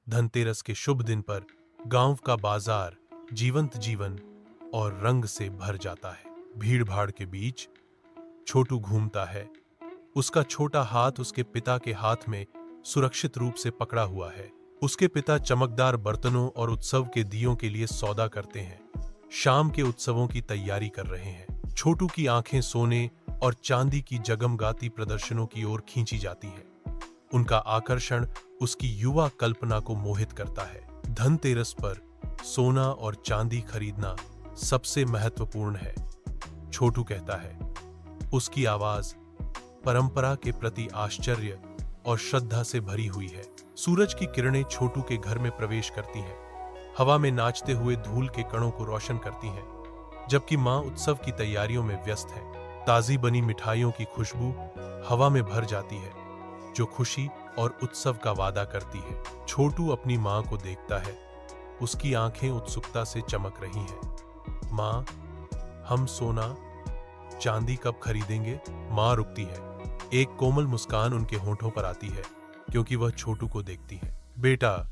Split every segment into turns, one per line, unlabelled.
धनतेरस के शुभ दिन पर गांव का बाजार जीवंत जीवन और रंग से भर जाता है। भीड़ भाड़ के बीच छोटू घूमता है। उसका छोटा हाथ उसके पिता के हाथ में सुरक्षित रूप से पकड़ा हुआ है। उसके पिता चमकदार बर्तनों और उत्सव के दियों के लिए सौदा करते हैं। शाम के उत्सवों की तैयारी कर रहे हैं। छोटू की आंखें सोने और चांदी की जगमगाती प्रदर्शनों की ओर खींची जाती हैं। उनका आकर्षण उसकी युवा कल्पना को मोहित करता है। धनतेरस पर सोना और चांदी खरीदना सबसे महत्वपूर्ण है, छोटू कहता है। उसकी आवाज परंपरा के प्रति आश्चर्य और श्रद्धा से भरी हुई है। सूरज की किरणें छोटू के घर में प्रवेश करती हैं, हवा में नाचते हुए धूल के कणों को रोशन करती हैं, जबकि मां उत्सव की तैयारियों में व्यस्त है। ताजी बनी मिठाइयों की खुशबू हवा में भर जाती है, जो खुशी और उत्सव का वादा करती है। छोटू अपनी मां को देखता है। उसकी आंखें उत्सुकता से चमक रही हैं। मां, हम सोना चांदी कब खरीदेंगे? मां रुकती है। एक कोमल मुस्कान उनके होठों पर आती है, क्योंकि वह छोटू को देखती है। बेटा,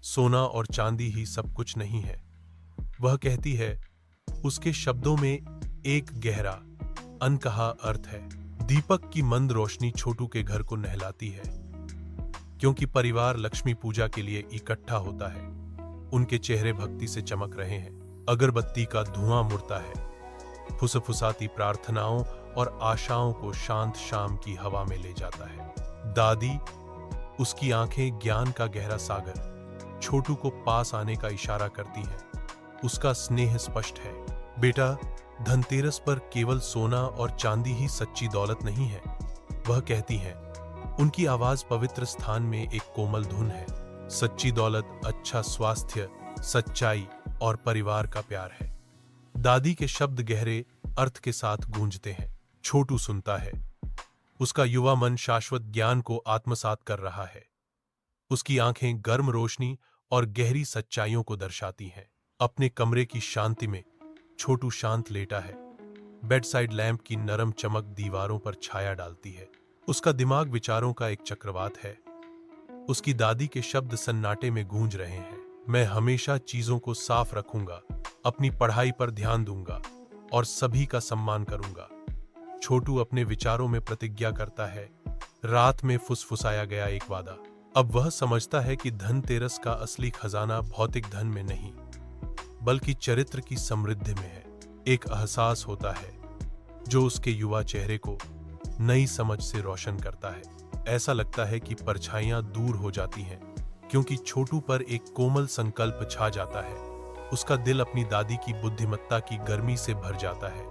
सोना और चांदी ही सब कुछ नहीं है, वह कहती है। उसके शब्दों में एक गहरा अनकहा अर्थ है। दीपक की मंद रोशनी छोटू के घर को नहलाती है, क्योंकि परिवार लक्ष्मी पूजा के लिए इकट्ठा होता है। उनके चेहरे भक्ति से चमक रहे हैं। अगरबत्ती का धुआं मुड़ता है, फुसफुसाती प्रार्थनाओं और आशाओं को शांत शाम की हवा में ले जाता है। दादी, उसकी आंखें ज्ञान का गहरा सागर, छोटू को पास आने का इशारा करती हैं। उसका स्नेह स्पष्ट है। बेटा, धनतेरस पर केवल सोना और चांदी ही सच्ची दौलत नहीं है, वह कहती हैं। उनकी आवाज पवित्र स्थान में एक कोमल धुन है। सच्ची दौलत अच्छा स्वास्थ्य, सच्चाई और परिवार का प्यार है। दादी के शब्द गहरे अर्थ के साथ गूंजते हैं। छोटू सुनता है। उसका युवा मन शाश्वत ज्ञान को आत्मसात कर रहा है। उसकी आंखें गर्म रोशनी और गहरी सच्चाइयों को दर्शाती हैं। अपने कमरे की शांति में छोटू शांत लेटा है। बेडसाइड लैंप की नरम चमक दीवारों पर छाया डालती है। उसका दिमाग विचारों का एक चक्रवात है। उसकी दादी के शब्द सन्नाटे में गूंज रहे हैं। मैं हमेशा चीजों को साफ रखूंगा, अपनी पढ़ाई पर ध्यान दूंगा और सभी का सम्मान करूंगा। छोटू अपने विचारों में प्रतिज्ञा करता है। रात में फुसफुसाया गया एक वादा। अब वह समझता है कि धनतेरस का असली खजाना भौतिक धन में नहीं, बल्कि चरित्र की समृद्धि में है। एक एहसास होता है जो उसके युवा चेहरे को नई समझ से रोशन करता है। ऐसा लगता है कि परछाइयां दूर हो जाती हैं, क्योंकि छोटू पर एक कोमल संकल्प छा जाता है। उसका दिल अपनी दादी की बुद्धिमत्ता की गर्मी से भर जाता है।